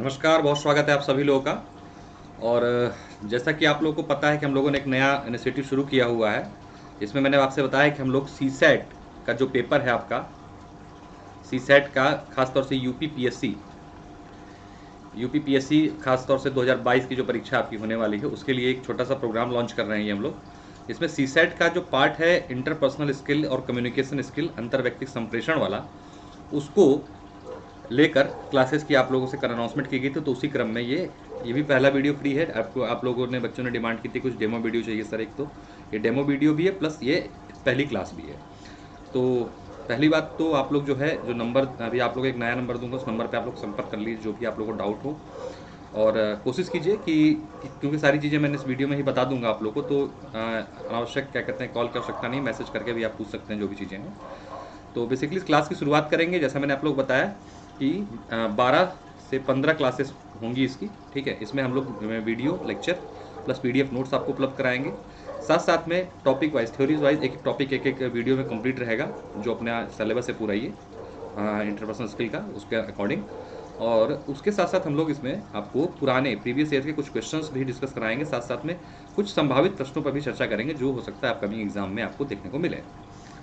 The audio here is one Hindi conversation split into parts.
नमस्कार, बहुत स्वागत है आप सभी लोगों का। और जैसा कि आप लोगों को पता है कि हम लोगों ने एक नया इनिशिएटिव शुरू किया हुआ है। इसमें मैंने आपसे बताया कि हम लोग सीसेट का जो पेपर है आपका, सीसेट का खासतौर से यूपी पीएससी खासतौर से 2022 की जो परीक्षा आपकी होने वाली है उसके लिए एक छोटा सा प्रोग्राम लॉन्च कर रहे हैं ये हम लोग। इसमें सीसेट का जो पार्ट है इंटरपर्सनल स्किल और कम्युनिकेशन स्किल, अंतर्व्यक्तिक संप्रेषण वाला, उसको लेकर क्लासेस की आप लोगों से कल अनाउंसमेंट की गई थी। तो उसी क्रम में ये भी पहला वीडियो फ्री है। आपको आप लोगों ने बच्चों ने डिमांड की थी कुछ डेमो वीडियो चाहिए सर, एक तो ये डेमो वीडियो भी है प्लस ये पहली क्लास भी है। तो पहली बात तो आप लोग जो है, जो नंबर अभी आप लोग एक नया नंबर दूंगा, उस नंबर पे आप लोग संपर्क कर लीजिए जो भी आप लोगों को डाउट हो। और कोशिश कीजिए कि क्योंकि सारी चीज़ें मैंने इस वीडियो में ही बता दूंगा आप लोग को, तो अनावश्यक क्या कहते हैं कॉल कर सकता नहीं, मैसेज करके भी आप पूछ सकते हैं जो भी चीज़ें हैं। तो बेसिकली इस क्लास की शुरुआत करेंगे, जैसा मैंने आप लोग बताया कि 12 से 15 क्लासेस होंगी इसकी। ठीक है, इसमें हम लोग video lecture plus PDF notes आपको उपलब्ध कराएंगे। साथ साथ में टॉपिक वाइज, थ्योरीज वाइज एक टॉपिक एक वीडियो में कंप्लीट रहेगा जो अपना सिलेबस है पूरा ये इंटरपर्सनल स्किल का, उसके अकॉर्डिंग। और उसके साथ साथ हम लोग इसमें आपको पुराने प्रीवियस ईयर के कुछ क्वेश्चंस भी डिस्कस कराएंगे। साथ साथ में कुछ संभावित प्रश्नों पर भी चर्चा करेंगे जो हो सकता है अपकमिंग एग्जाम में आपको देखने को मिले।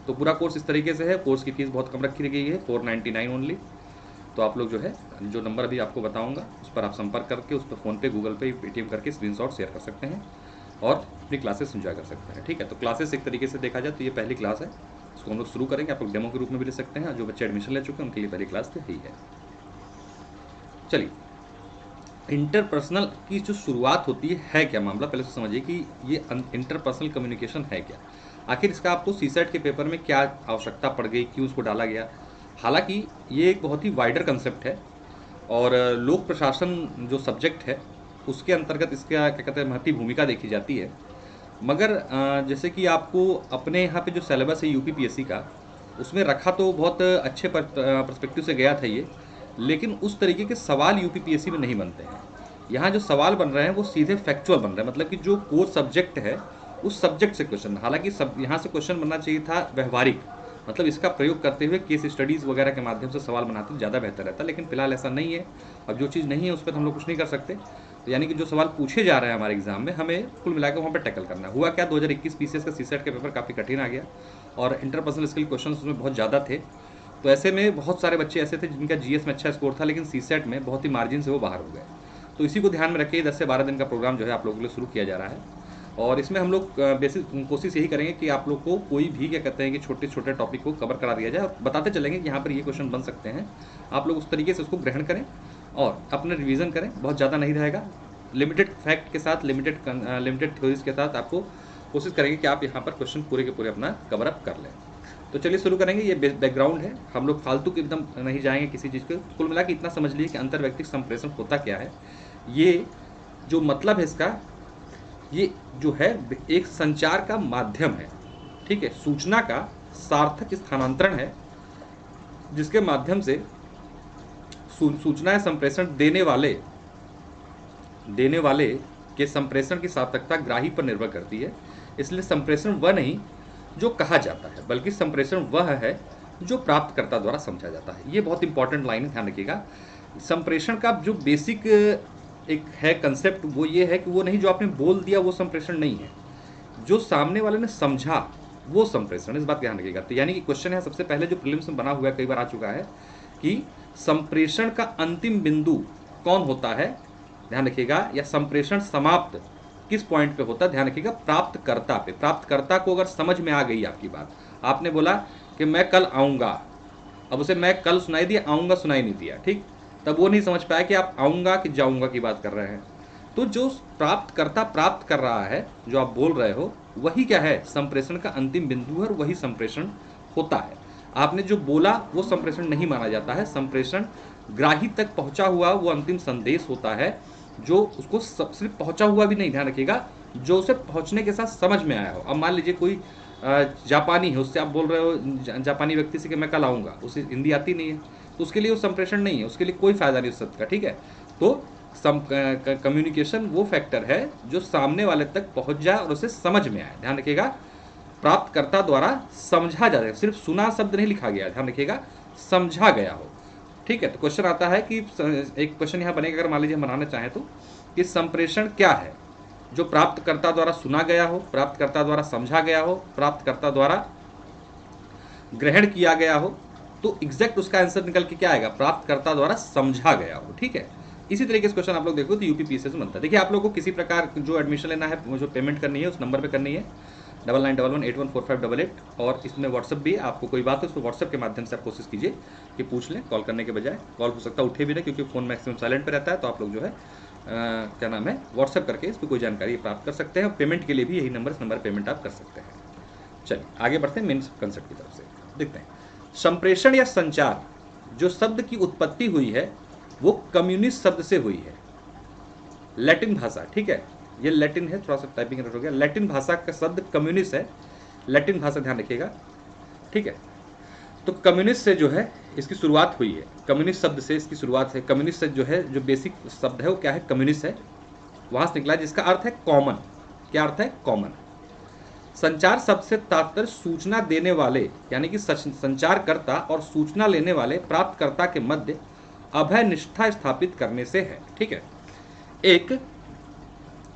तो पूरा कोर्स इस तरीके से है। कोर्स की फीस बहुत कम रखी गई है, 499 ओनली। तो आप लोग जो है, जो नंबर अभी आपको बताऊंगा उस पर आप संपर्क करके उस पर फ़ोनपे, गूगल पे, पेटीएम करके स्क्रीनशॉट शेयर कर सकते हैं और अपनी क्लासेस एंजॉय कर सकते हैं। ठीक है, तो क्लासेस एक तरीके से देखा जाए तो ये पहली क्लास है, इसको हम लोग शुरू करेंगे। आप लोग डेमो के रूप में भी ले सकते हैं, जो बच्चे एडमिशन ले चुके हैं उनके लिए पहली क्लास तो यही है। चलिए, इंटरपर्सनल की जो शुरुआत होती है क्या मामला, पहले तो समझिए कि ये इंटरपर्सनल कम्युनिकेशन है क्या। आखिर इसका आपको सीसेट के पेपर में क्या आवश्यकता पड़ गई, क्यों उसको डाला गया। हालांकि ये एक बहुत ही वाइडर कंसेप्ट है और लोक प्रशासन जो सब्जेक्ट है उसके अंतर्गत इसका क्या कहते हैं महत्वपूर्ण भूमिका देखी जाती है। मगर जैसे कि आपको अपने यहाँ पे जो सिलेबस है यूपीपीएससी का, उसमें रखा तो बहुत अच्छे पर्सपेक्टिव से गया था ये, लेकिन उस तरीके के सवाल यूपीपीएससी में नहीं बनते हैं। यहाँ जो सवाल बन रहे हैं वो सीधे फैक्चुअल बन रहे हैं, मतलब कि जो कोर सब्जेक्ट है उस सब्जेक्ट से क्वेश्चन। हालांकि सब यहाँ से क्वेश्चन बनना चाहिए था व्यवहारिक, मतलब इसका प्रयोग करते हुए केस स्टडीज़ वगैरह के माध्यम से सवाल बनाते ज़्यादा बेहतर रहता, लेकिन फिलहाल ऐसा नहीं है। अब जो चीज़ नहीं है उस पर हम लोग कुछ नहीं कर सकते। तो यानी कि जो सवाल पूछे जा रहे हैं हमारे एग्जाम में, हमें कुल मिलाकर वहाँ पर टैकल करना। हुआ क्या, 2021 पीसीएस का सीसेट का पेपर काफ़ी कठिन आ गया और इंटरपर्सनल स्किल क्वेश्चन उसमें बहुत ज़्यादा थे। तो ऐसे में बहुत सारे बच्चे ऐसे थे जिनका जीएस में अच्छा स्कोर था, लेकिन सीसेट में बहुत ही मार्जिन से वो बाहर हो गए। तो इसी को ध्यान में रखिए 10 से 12 दिन का प्रोग्राम जो है आप लोगों के लिए शुरू किया जा रहा है। और इसमें हम लोग बेसिक कोशिश यही करेंगे कि आप लोग को कोई भी क्या कहते हैं कि छोटे छोटे टॉपिक को कवर करा दिया जाए और बताते चलेंगे कि यहाँ पर ये क्वेश्चन बन सकते हैं। आप लोग उस तरीके से उसको ग्रहण करें और अपना रिवीजन करें। बहुत ज़्यादा नहीं रहेगा, लिमिटेड फैक्ट के साथ, लिमिटेड थ्योरीज के साथ आपको कोशिश करेंगे कि आप यहाँ पर क्वेश्चन पूरे के पूरे अपना कवर अप कर लें। तो चलिए शुरू करेंगे। ये बैकग्राउंड है, हम लोग फालतू के एकदम नहीं जाएंगे किसी चीज़ को। कुल मिला के इतना समझ लीजिए कि अंतर्व्यक्तिक संप्रेषण होता क्या है। ये जो मतलब है इसका, ये जो है एक संचार का माध्यम है। ठीक है, सूचना का सार्थक स्थानांतरण है जिसके माध्यम से सूचनाएं संप्रेषण देने वाले के संप्रेषण की सार्थकता ग्राही पर निर्भर करती है। इसलिए संप्रेषण वह नहीं जो कहा जाता है, बल्कि संप्रेषण वह है जो प्राप्तकर्ता द्वारा समझा जाता है। ये बहुत इंपॉर्टेंट लाइन है, ध्यान रखिएगा। संप्रेषण का जो बेसिक एक है कंसेप्ट, वो ये है कि वो नहीं जो आपने बोल दिया वो संप्रेषण नहीं है, जो सामने वाले ने समझा वो संप्रेषण। इस बात ध्यान रखिएगा। तो यानी कि क्वेश्चन है सबसे पहले जो प्रीलिम्स में बना हुआ है, कई बार आ चुका है, कि संप्रेषण का अंतिम बिंदु कौन होता है, ध्यान रखिएगा, या संप्रेषण समाप्त किस पॉइंट पे होता है, ध्यान रखिएगा, प्राप्तकर्ता पे। प्राप्तकर्ता को अगर समझ में आ गई आपकी बात, आपने बोला कि मैं कल आऊँगा, अब उसे मैं कल सुनाई दिया, आऊँगा सुनाई नहीं दिया, ठीक, तब वो नहीं समझ पाया कि आप आऊँगा कि जाऊँगा की बात कर रहे हैं। तो जो प्राप्तकर्ता प्राप्त कर रहा है, जो आप बोल रहे हो, वही क्या है, संप्रेषण का अंतिम बिंदु है और वही संप्रेषण होता है। आपने जो बोला वो संप्रेषण नहीं माना जाता है। संप्रेषण ग्राही तक पहुंचा हुआ वो अंतिम संदेश होता है, जो उसको सिर्फ पहुंचा हुआ भी नहीं, ध्यान रखिएगा, जो उसे पहुंचने के साथ समझ में आया हो। अब मान लीजिए कोई जापानी है, उससे आप बोल रहे हो जापानी व्यक्ति से कि मैं कल आऊँगा, उसे हिंदी आती नहीं है, तो उसके लिए वो संप्रेषण नहीं है, उसके लिए कोई फायदा नहीं उस सत्य का। ठीक है, तो कम्युनिकेशन वो फैक्टर है जो सामने वाले तक पहुंच जाए और उसे समझ में आए। ध्यान रखिएगा, प्राप्तकर्ता द्वारा समझा जाए, सिर्फ सुना शब्द नहीं लिखा गया, ध्यान रखिएगा, समझा गया हो, ठीक है, तो क्वेश्चन आता है कि एक क्वेश्चन यहाँ बनेगा, अगर मान लीजिए हम बनाना चाहें तो, कि संप्रेषण क्या है? जो प्राप्तकर्ता द्वारा सुना गया हो, प्राप्तकर्ता द्वारा समझा गया हो, प्राप्तकर्ता द्वारा ग्रहण किया गया हो, तो एग्जैक्ट उसका आंसर निकल के क्या आएगा? प्राप्तकर्ता द्वारा समझा गया हो। ठीक है, इसी तरीके से क्वेश्चन आप लोग देखो तो यूपीपीएससी से बनता है। देखिए आप लोगों को किसी प्रकार जो एडमिशन लेना है, जो पेमेंट करनी है, उस नंबर पे करनी है 9911814588, और इसमें व्हाट्सअप भी है। आपको कोई बात हो तो व्हाट्सअप के माध्यम से आप कोशिश कीजिए कि पूछ लें, कॉल करने के बजाय। कॉल हो सकता है उठे भी ना, क्योंकि फ़ोन मैक्सिमम साइलेंट पे रहता है, तो आप लोग जो है क्या नाम है, व्हाट्सअप करके इस पर कोई जानकारी प्राप्त कर सकते हैं। पेमेंट के लिए भी यही नंबर, इस नंबर पेमेंट आप कर सकते हैं। चलिए आगे बढ़ते हैं मेन कंसेप्ट की तरफ से। देखते हैं, संप्रेषण या संचार जो शब्द की उत्पत्ति हुई है वो कम्युनिस्ट शब्द से हुई है, लैटिन भाषा। ठीक है, ये लैटिन है, थोड़ा सा टाइपिंग एरर हो गया। लैटिन भाषा का शब्द कम्युनिस्ट है, लैटिन भाषा, ध्यान रखिएगा। ठीक है, तो कम्युनिस्ट से जो है इसकी शुरुआत हुई है, कम्युनिस्ट शब्द से इसकी शुरुआत है। कम्युनिस्ट से जो है, जो बेसिक शब्द है वो क्या है? कम्युनिस्ट है, वहां से निकला, जिसका अर्थ है कॉमन। क्या अर्थ है? कॉमन। संचार शब्द से तात्पर्य सूचना देने वाले, यानी कि संचारकर्ता और सूचना लेने वाले प्राप्तकर्ता के मध्य अभय निष्ठा स्थापित करने से है। ठीक है, एक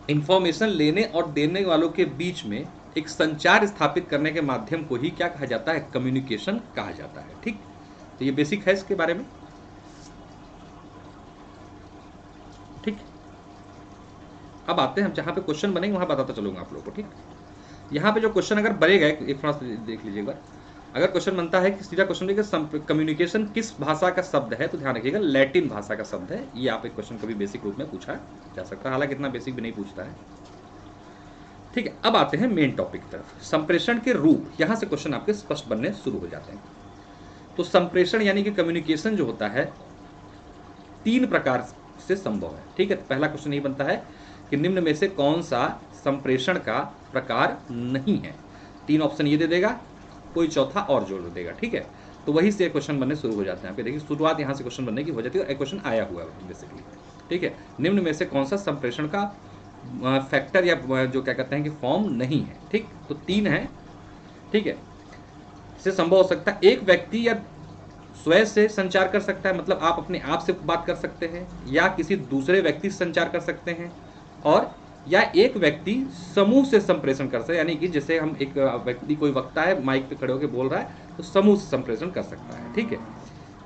इंफॉर्मेशन लेने और देने वालों के बीच में एक संचार स्थापित करने के माध्यम को ही क्या कहा जाता है? कम्युनिकेशन कहा जाता है। ठीक, तो ये बेसिक है इसके बारे में। ठीक, अब आते हैं हम जहां पे क्वेश्चन बनेंगे वहां बताता चलूंगा आप लोगों को। ठीक, यहाँ पे जो क्वेश्चन अगर बनेगा, एक थोड़ा सा देख लीजिएगा। अगर क्वेश्चन बनता है कि सीधा क्वेश्चन देखिए, कम्युनिकेशन किस भाषा का शब्द है, तो ध्यान रखिएगा लैटिन भाषा का शब्द है। ये आप एक क्वेश्चन कभी बेसिक रूप में पूछा जा सकता है, हालांकि इतना बेसिक भी नहीं पूछता है। ठीक है, अब आते हैं मेन टॉपिक की तरफ, संप्रेषण के रूप। यहाँ से क्वेश्चन आपके स्पष्ट बनने शुरू हो जाते हैं। तो संप्रेषण यानी कि कम्युनिकेशन जो होता है 3 प्रकार से संभव है। ठीक है, तो पहला क्वेश्चन ये बनता है कि निम्न में से कौन सा संप्रेषण का प्रकार नहीं है? 3 ऑप्शन ये दे देगा, कोई चौथा और जोड़ देगा। ठीक है, तो वही से क्वेश्चन बनने शुरू हो जाते हैं। देखिए शुरुआत यहाँ से क्वेश्चन बनने की हो जाती है, एक क्वेश्चन आया हुआ है बेसिकली। ठीक है, निम्न में से कौन सा संप्रेषण का फैक्टर या जो क्या कहते हैं कि फॉर्म नहीं है? ठीक, तो 3 है। ठीक है, इससे संभव हो सकता है एक व्यक्ति या स्वयं से संचार कर सकता है, मतलब आप अपने आप से बात कर सकते हैं, या किसी दूसरे व्यक्ति से संचार कर सकते हैं, और या एक व्यक्ति समूह से संप्रेषण कर सकता है, यानी कि जैसे हम एक व्यक्ति, कोई वक्ता है माइक पे खड़े होकर बोल रहा है, तो समूह से संप्रेषण कर सकता है। ठीक है,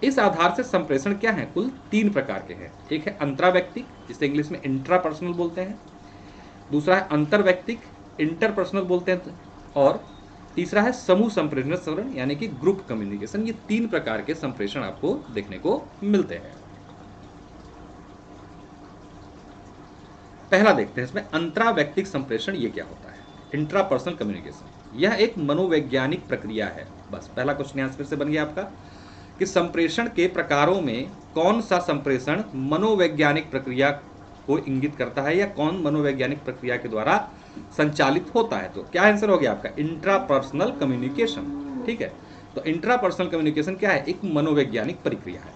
इस आधार से संप्रेषण क्या है? कुल 3 प्रकार के हैं। एक है अंतराव्यक्तिक, जिसे इंग्लिश में इंट्रापर्सनल बोलते हैं। दूसरा है अंतर्व्यक्तिक, इंटरपर्सनल बोलते हैं। और तीसरा है समूह संप्रेषण, यानी कि ग्रुप कम्युनिकेशन। ये 3 प्रकार के संप्रेषण आपको देखने को मिलते हैं। पहला देखते हैं इसमें अंतराव्यक्तिक संप्रेषण ये क्या होता है? इंट्रापर्सनल कम्युनिकेशन, यह एक मनोवैज्ञानिक प्रक्रिया है। बस पहला क्वेश्चन यहाँ फिर से बन गया आपका कि संप्रेषण के प्रकारों में कौन सा संप्रेषण मनोवैज्ञानिक प्रक्रिया को इंगित करता है, या कौन मनोवैज्ञानिक प्रक्रिया के द्वारा संचालित होता है? तो क्या आंसर हो गया आपका? Intrapersonal communication. ठीक है, तो इंट्रापर्सनल कम्युनिकेशन क्या है? एक मनोवैज्ञानिक प्रक्रिया है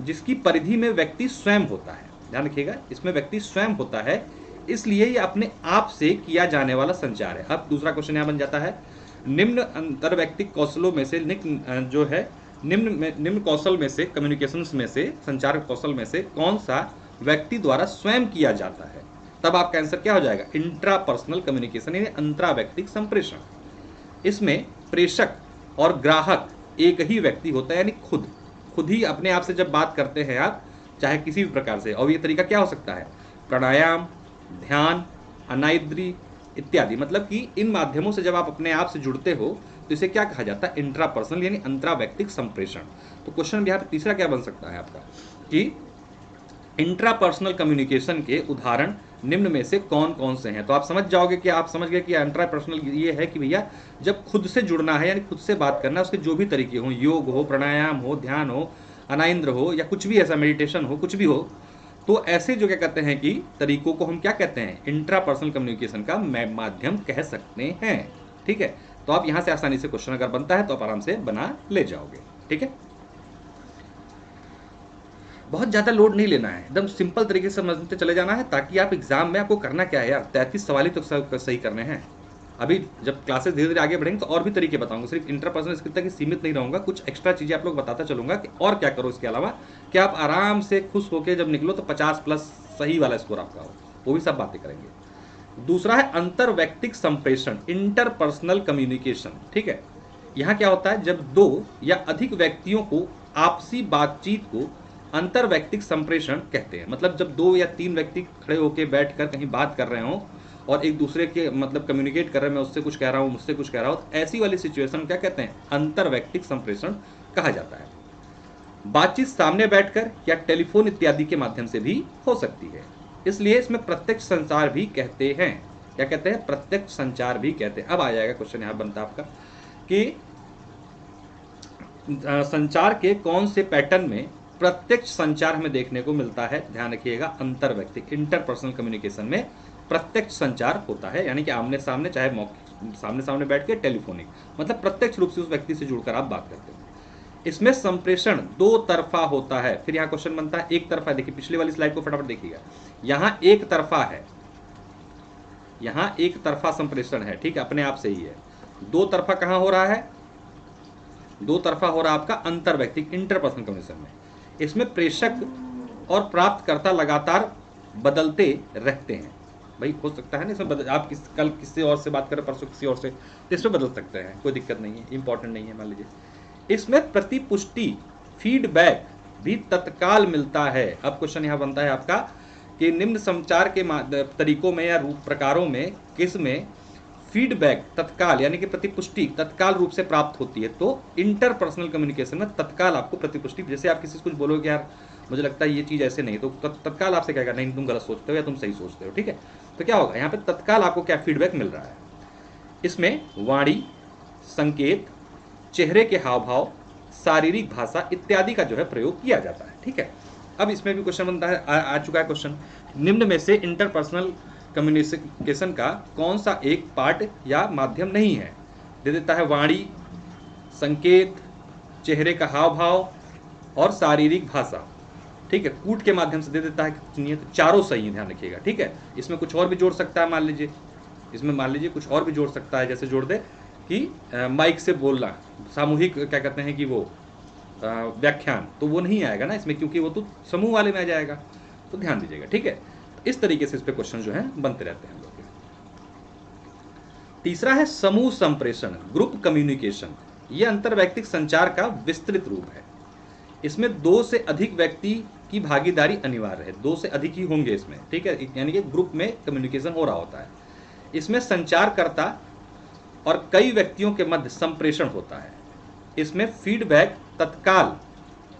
जिसकी परिधि में व्यक्ति स्वयं होता है। ध्यान रखिएगा, इसमें व्यक्ति स्वयं होता है, इसलिए ये अपने आप से किया जाने वाला संचार है। अब दूसरा क्वेश्चन यहाँ बन जाता है, निम्न अंतर्वैयक्तिक कौशलों में से जो है निम्न कौशल में से, कम्युनिकेशन में से, संचार कौशल में से कौन सा व्यक्ति द्वारा स्वयं किया जाता है? तब आपका आंसर क्या हो जाएगा? इंट्रापर्सनल कम्युनिकेशन, यानी अंतराव्यक्तिक संप्रेषण। इसमें प्रेषक और ग्राहक एक ही व्यक्ति होता है, यानी खुद ही अपने आप से जब बात करते हैं आप, चाहे किसी भी प्रकार से। और ये तरीका क्या हो सकता है? प्राणायाम, ध्यान, अनाइद्री इत्यादि। मतलब कि इन माध्यमों से जब आप अपने आप से जुड़ते हो तो इसे क्या कहा जाता है? इंट्रापर्सनल, यानी अंतराव्यक्तिक संप्रेषण। तो क्वेश्चन यहाँ पे तीसरा क्या बन सकता है आपका कि इंट्रापर्सनल कम्युनिकेशन के उदाहरण निम्न में से कौन कौन से हैं? तो आप समझ जाओगे कि आप समझ गए कि इंट्रापर्सनल ये है कि भैया जब खुद से जुड़ना है, यानी खुद से बात करना, उसके जो भी तरीके हों, योग हो, प्राणायाम हो, ध्यान हो, अनाइंद्र हो, या कुछ भी ऐसा मेडिटेशन हो, कुछ भी हो, तो ऐसे जो क्या कहते हैं कि तरीकों को हम क्या कहते हैं? इंट्रापर्सनल कम्युनिकेशन का माध्यम कह सकते हैं। ठीक है, तो आप यहां से आसानी से क्वेश्चन अगर बनता है तो आप आराम से बना ले जाओगे। ठीक है, बहुत ज़्यादा लोड नहीं लेना है, एकदम सिंपल तरीके से समझते चले जाना है, ताकि आप एग्जाम में, आपको करना क्या है यार, 33 सवाल ही तो सही करने हैं। अभी जब क्लासेस धीरे धीरे आगे बढ़ेंगे तो और भी तरीके बताऊंगा, सिर्फ इंटरपर्सनल स्किल तक ही सीमित नहीं रहूंगा, कुछ एक्स्ट्रा चीज़ें आप लोग बताता चलूंगा कि और क्या करो इसके अलावा कि आप आराम से खुश होकर जब निकलो तो 50+ सही वाला स्कोर आपका हो, वो भी सब बातें करेंगे। दूसरा है अंतर व्यक्तिक संप्रेषण, इंटरपर्सनल कम्युनिकेशन। ठीक है, यहाँ क्या होता है, जब 2 या अधिक व्यक्तियों को आपसी बातचीत को अंतर व्यक्तिक संप्रेषण कहते हैं। मतलब जब 2 या 3 व्यक्ति खड़े होकर बैठकर कहीं बात कर रहे हो और एक दूसरे के मतलब कम्युनिकेट कर रहे हैं, मैं उससे कुछ कह रहा हूँ, मुझसे कुछ कह रहा हूँ, तो ऐसी वाली सिचुएशन क्या कहते हैं, अंतर व्यक्तिक संप्रेषण कहा जाता है। बातचीत सामने बैठकर या टेलीफोन इत्यादि के माध्यम से भी हो सकती है, इसलिए इसमें प्रत्यक्ष संचार भी कहते हैं। क्या कहते हैं, प्रत्यक्ष संचार भी कहते हैं। अब आ जाएगा क्वेश्चन, यहाँ बनता आपका कि संचार के कौन से पैटर्न में प्रत्यक्ष संचार हमें देखने को मिलता है। ध्यान रखिएगा, अंतर व्यक्तिक इंटरपर्सनल कम्युनिकेशन में प्रत्यक्ष संचार होता है, यानी कि आमने सामने, चाहे सामने सामने बैठ के, टेलीफोनिक, मतलब प्रत्यक्ष रूप से उस व्यक्ति से जुड़कर आप बात करते हैं। इसमें संप्रेषण 2 तरफा होता है। फिर यहाँ क्वेश्चन बनता है एक तरफा। देखिए पिछली वाली स्लाइड को फटाफट देखिएगा, यहाँ एक तरफा है, यहाँ एक तरफा संप्रेषण है। ठीक है, अपने आप से ही है। 2 तरफा कहाँ हो रहा है, 2 तरफा हो रहा है आपका अंतर व्यक्तिक इंटरपर्सनल कम्युनिकेशन में। इसमें प्रेषक और प्राप्तकर्ता लगातार बदलते रहते हैं। भाई हो सकता है ना इसमें आप कल किसी और से बात करें, परसों किसी और से, तो इसमें बदल सकते हैं, कोई दिक्कत नहीं है, इंपॉर्टेंट नहीं है। मान लीजिए इसमें प्रतिपुष्टि फीडबैक भी तत्काल मिलता है। अब क्वेश्चन यहाँ बनता है आपका कि निम्न संचार के तरीकों में या रूप प्रकारों में किस में फीडबैक तत्काल यानी कि प्रतिपुष्टि तत्काल रूप से प्राप्त होती है। तो इंटरपर्सनल कम्युनिकेशन में तत्काल आपको प्रतिपुष्टि, जैसे आप किसी से कुछ बोलोगे यार मुझे लगता है ये चीज़ ऐसे नहीं, तो तत्काल आपसे कहेगा नहीं तुम गलत सोचते हो या तुम सही सोचते हो। ठीक है, तो क्या होगा यहाँ पे तत्काल आपको क्या फीडबैक मिल रहा है। इसमें वाणी, संकेत, चेहरे के हाव भाव, शारीरिक भाषा इत्यादि का जो है प्रयोग किया जाता है। ठीक है, अब इसमें भी क्वेश्चन बनता है, आ चुका है क्वेश्चन, निम्न में से इंटरपर्सनल कम्युनिकेशन का कौन सा एक पार्ट या माध्यम नहीं है। दे देता है वाणी, संकेत, चेहरे का हाव भाव और शारीरिक भाषा। ठीक है, कूट के माध्यम से दे देता है, सुनिए तो चारों सही है, ध्यान रखिएगा। ठीक है, इसमें कुछ और भी जोड़ सकता है, मान लीजिए इसमें मान लीजिए कुछ और भी जोड़ सकता है, जैसे जोड़ दे कि माइक से बोलना, सामूहिक क्या कहते हैं कि वो व्याख्यान, तो वो नहीं आएगा ना इसमें, क्योंकि वो तो समूह वाले में आ जाएगा, तो ध्यान दीजिएगा। ठीक है, इस तरीके से इस पे क्वेश्चन जो है बनते रहते हैं हम लोग के। तीसरा है समूह संप्रेषण, ग्रुप कम्युनिकेशन। ये अंतरवैयक्तिक संचार का विस्तृत रूप है। इसमें 2 से अधिक व्यक्ति की भागीदारी अनिवार्य है, 2 से अधिक ही होंगे इसमें। ठीक है, यानी कि ग्रुप में कम्युनिकेशन हो रहा होता है। इसमें संचारकर्ता और कई व्यक्तियों के मध्य संप्रेषण होता है। इसमें फीडबैक तत्काल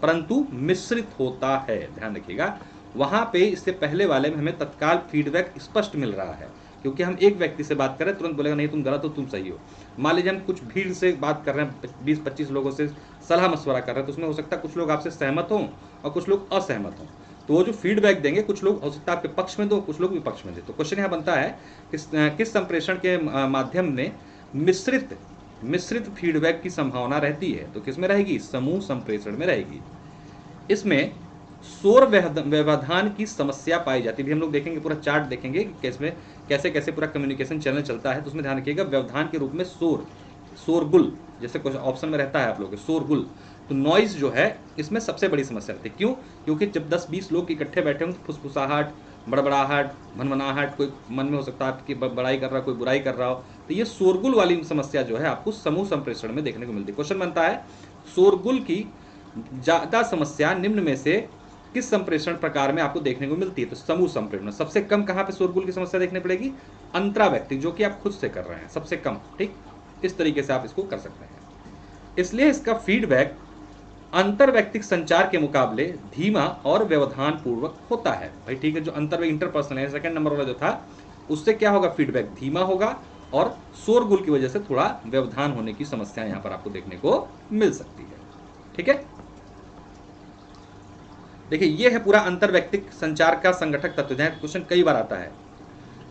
परंतु मिश्रित होता है। ध्यान रखिएगा, वहां पे इससे पहले वाले में हमें तत्काल फीडबैक स्पष्ट मिल रहा है, क्योंकि हम एक व्यक्ति से बात करें तुरंत बोलेगा नहीं तुम गलत हो तुम सही हो। मान लीजिए हम कुछ भीड़ से बात कर रहे हैं, 20-25 लोगों से सलाह मशवरा कर रहे हैं, तो उसमें हो सकता है कुछ लोग आपसे सहमत हों और कुछ लोग असहमत हों। तो वो जो फीडबैक देंगे, कुछ लोग हो सकता है आपके पक्ष में दो, कुछ लोग विपक्ष में दे। तो क्वेश्चन यहाँ बनता है किस संप्रेषण के माध्यम ने मिश्रित फीडबैक की संभावना रहती है। तो किसमें रहेगी, समूह संप्रेषण में रहेगी। इसमें शोर व्यवधान की समस्या पाई जाती है। भी हम लोग देखेंगे, पूरा चार्ट देखेंगे कि कैसे कैसे पूरा कम्युनिकेशन चैनल चलता है। तो उसमें ध्यान रखिएगा, व्यवधान के रूप में शोरगुल, जैसे कुछ ऑप्शन में रहता है आप लोग शोरगुल, तो नॉइज जो है इसमें सबसे बड़ी समस्या रहती है। क्यों, क्योंकि जब 10-20 लोग इकट्ठे बैठे होंगे, फुसफुसाहट, बड़बड़ाहट, भनभनाहट, कोई मन में हो सकता है आपकी बड़ाई कर रहा है, कोई बुराई कर रहा हो, तो ये शोरगुल वाली समस्या जो है आपको समूह संप्रेषण में देखने को मिलती है। क्वेश्चन बनता है शोरगुल की ज्यादा समस्या निम्न में से किस संप्रेषण प्रकार में आपको देखने को मिलती है। तो समूह संप्रेषण सबसे कम कहाँ पे शोरगुल की समस्या देखने पड़ेगी, अंतराव्यक्तिक, जो कि आप खुद से कर रहे हैं, सबसे कम। ठीक, इस तरीके से आप इसको कर सकते हैं। इसलिए इसका फीडबैक अंतरव्यक्तिक संचार के मुकाबले धीमा और व्यवधान पूर्वक होता है। भाई ठीक है, जो इंटरपर्सनल है, सेकंड नंबर वाला जो था, उससे क्या होगा, फीडबैक धीमा होगा और शोरगुल की वजह से थोड़ा व्यवधान होने की समस्या यहाँ पर आपको देखने को मिल सकती है। ठीक है, देखिए ये है पूरा अंतरव्यक्तिक संचार का संगठक तत्व। जहाँ क्वेश्चन कई बार आता है,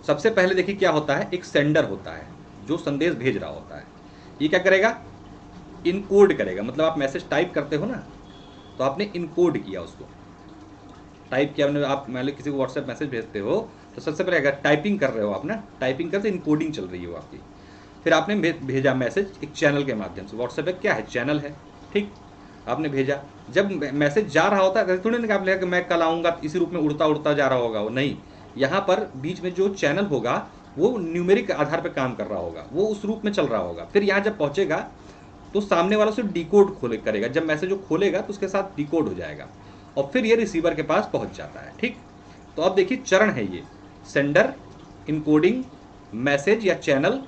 सबसे पहले देखिए क्या होता है, एक सेंडर होता है जो संदेश भेज रहा होता है। ये क्या करेगा, इनकोड करेगा। मतलब आप मैसेज टाइप करते हो ना, तो आपने इनकोड किया, उसको टाइप किया आपने। आप मान लो किसी को व्हाट्सएप मैसेज भेजते हो, तो सबसे पहले अगर टाइपिंग कर रहे हो आप ना, टाइपिंग करते इनकोडिंग चल रही हो आपकी, फिर आपने भेजा मैसेज एक चैनल के माध्यम से। व्हाट्सएप एक क्या है, चैनल है, ठीक। आपने भेजा, जब मैसेज जा रहा होता है थोड़ी ना आप लेगा कि मैं कल आऊँगा इसी रूप में उड़ता उड़ता जा रहा होगा, वो नहीं। यहाँ पर बीच में जो चैनल होगा वो न्यूमेरिक आधार पर काम कर रहा होगा, वो उस रूप में चल रहा होगा। फिर यहाँ जब पहुँचेगा तो सामने वाला उसे डिकोड खोले करेगा, जब मैसेज वो खोलेगा तो उसके साथ डिकोड हो जाएगा और फिर ये रिसीवर के पास पहुँच जाता है, ठीक। तो अब देखिए चरण है ये, सेंडर, इनकोडिंग, मैसेज या चैनल,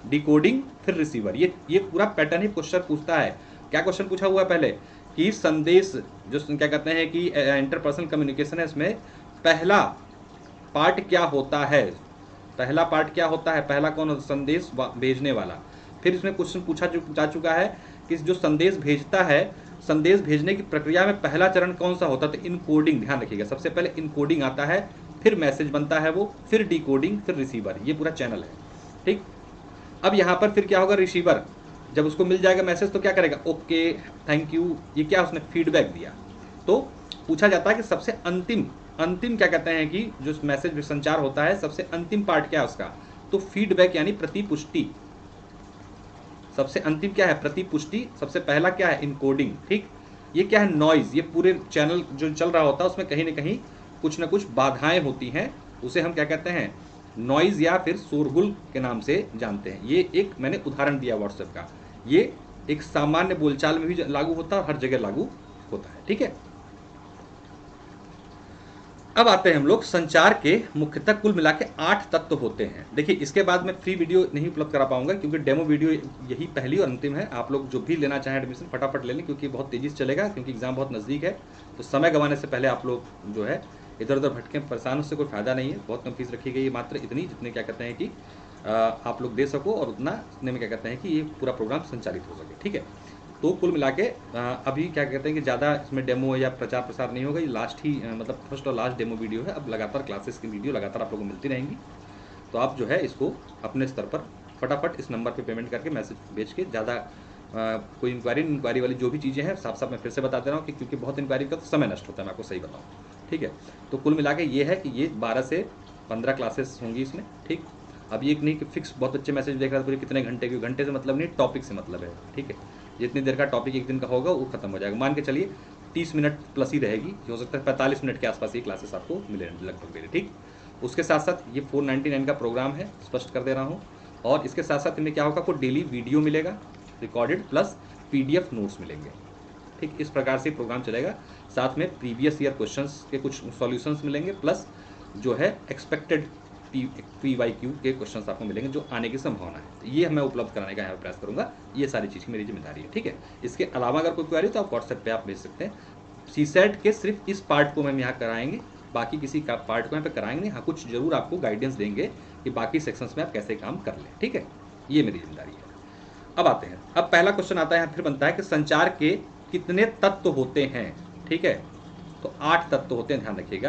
डिकोडिंग, फिर रिसीवर। ये पूरा पैटर्न ही क्वेश्चन पूछता है। क्या क्वेश्चन पूछा हुआ है पहले कि संदेश जो क्या कहते हैं कि इंटरपर्सनल कम्युनिकेशन है, इसमें पहला पार्ट क्या होता है, पहला पार्ट क्या होता है, पहला कौन, संदेश भेजने वाला। फिर इसमें क्वेश्चन पूछा जा चुका है कि जो संदेश भेजता है, संदेश भेजने की प्रक्रिया में पहला चरण कौन सा होता है, तो इनकोडिंग। ध्यान रखिएगा, सबसे पहले इनकोडिंग आता है, फिर मैसेज बनता है वो, फिर डिकोडिंग, फिर रिसीवर। ये पूरा चैनल है, ठीक। अब यहाँ पर फिर क्या होगा, रिसीवर जब उसको मिल जाएगा मैसेज तो क्या करेगा, ओके थैंक यू, ये क्या उसने फीडबैक दिया। तो पूछा जाता है कि सबसे अंतिम क्या कहते हैं कि जो मैसेज संचार होता है सबसे अंतिम पार्ट क्या है उसका, तो फीडबैक यानी प्रतिपुष्टि। सबसे अंतिम क्या है, प्रतिपुष्टि। सबसे पहला क्या है, इनकोडिंग, ठीक। ये क्या है, नॉइज। ये पूरे चैनल जो चल रहा होता है उसमें कहीं ना कहीं कुछ ना कुछ बाधाएं होती हैं, उसे हम क्या कहते हैं, नॉइज या फिर शोरगुल के नाम से जानते हैं। ये एक मैंने उदाहरण दिया व्हाट्सएप का, ये एक सामान्य बोलचाल में भी लागू होता है और हर जगह लागू होता है, ठीक है। अब आते हैं हम लोग संचार के मुख्यतः कुल मिला के 8 तत्व होते हैं। देखिए इसके बाद मैं फ्री वीडियो नहीं उपलब्ध करा पाऊंगा क्योंकि डेमो वीडियो यही पहली और अंतिम है। आप लोग जो भी लेना चाहें एडमिशन फटाफट ले लें क्योंकि बहुत तेजी से चलेगा, क्योंकि एग्जाम बहुत नज़दीक है। तो समय गंवाने से पहले आप लोग जो है इधर उधर भटके परेशान, उससे कोई फायदा नहीं है। बहुत कम फीस रखी गई है, मात्र इतनी जितने क्या कहते हैं कि आप लोग दे सको और उतने में क्या कहते हैं कि ये पूरा प्रोग्राम संचालित हो सके, ठीक है। तो कुल मिला के अभी क्या कहते हैं कि ज़्यादा इसमें डेमो या प्रचार प्रसार नहीं होगा, ये लास्ट ही मतलब फर्स्ट और लास्ट डेमो वीडियो है। अब लगातार क्लासेस की वीडियो लगातार आप लोगों को मिलती रहेंगी। तो आप जो है इसको अपने स्तर पर फटाफट इस नंबर पे पेमेंट करके मैसेज भेज के, ज़्यादा कोई इंक्वायरी वाली जो भी चीज़ें हैं साफ साफ मैं फिर से बता दे रहा हूँ कि क्योंकि बहुत इंक्वायरी का तो समय नष्ट होता है, मैं आपको सही बताऊँ, ठीक है। तो कुल मिला के ये है कि ये 12 से 15 क्लासेस होंगी इसमें, ठीक। अब ये नहीं कि फिक्स बहुत अच्छे मैसेज देख रहा था पूरे कितने घंटे की, घंटे से मतलब नहीं, टॉपिक से मतलब है, ठीक है। जितनी देर का टॉपिक एक दिन का होगा वो खत्म हो जाएगा। मान के चलिए 30 मिनट प्लस ही रहेगी, हो सकता है 45 मिनट के आसपास ये क्लासेस आपको मिले लगभग मेरे, ठीक। उसके साथ साथ ये 499 का प्रोग्राम है, स्पष्ट कर दे रहा हूँ। और इसके साथ साथ इनमें क्या होगा, आपको डेली वीडियो मिलेगा रिकॉर्डेड प्लस PDF नोट्स मिलेंगे, ठीक। इस प्रकार से प्रोग्राम चलेगा। साथ में प्रीवियस ईयर क्वेश्चंस के कुछ सॉल्यूशंस मिलेंगे, प्लस जो है एक्सपेक्टेड PYQ के क्वेश्चंस आपको मिलेंगे जो आने की संभावना है। ये मैं उपलब्ध कराने का यहाँ प्रयास करूँगा, ये सारी चीज़ की मेरी जिम्मेदारी है, ठीक है। इसके अलावा अगर कोई क्वेरी तो आप व्हाट्सएप पे आप भेज सकते हैं। CSET के सिर्फ इस पार्ट को हम यहाँ कराएंगे, बाकी किसी का पार्ट को यहाँ पे कराएंगे नहीं। हाँ, कुछ जरूर आपको गाइडेंस देंगे कि बाकी सेक्शंस में आप कैसे काम कर लें, ठीक है। ये मेरी जिम्मेदारी है। अब आते हैं, अब पहला क्वेश्चन आता है, फिर बनता है कि संचार के कितने तत्व होते हैं, ठीक है। तो 8 तत्व होते हैं, ध्यान रखिएगा।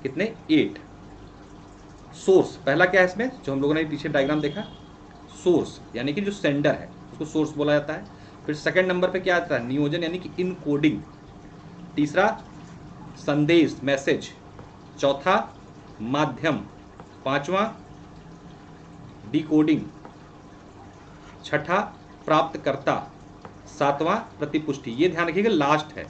कितने, 8। सोर्स पहला क्या है इसमें, जो हम लोगों ने पीछे डायग्राम देखा, सोर्स यानी कि जो सेंडर है उसको सोर्स बोला जाता है। फिर सेकंड नंबर पे क्या आता है, नियोजन यानी कि इनकोडिंग। तीसरा संदेश, मैसेज। चौथा माध्यम। पांचवा डिकोडिंग। छठा प्राप्तकर्ता। सातवां प्रतिपुष्टि। ये ध्यान रखिएगा लास्ट है।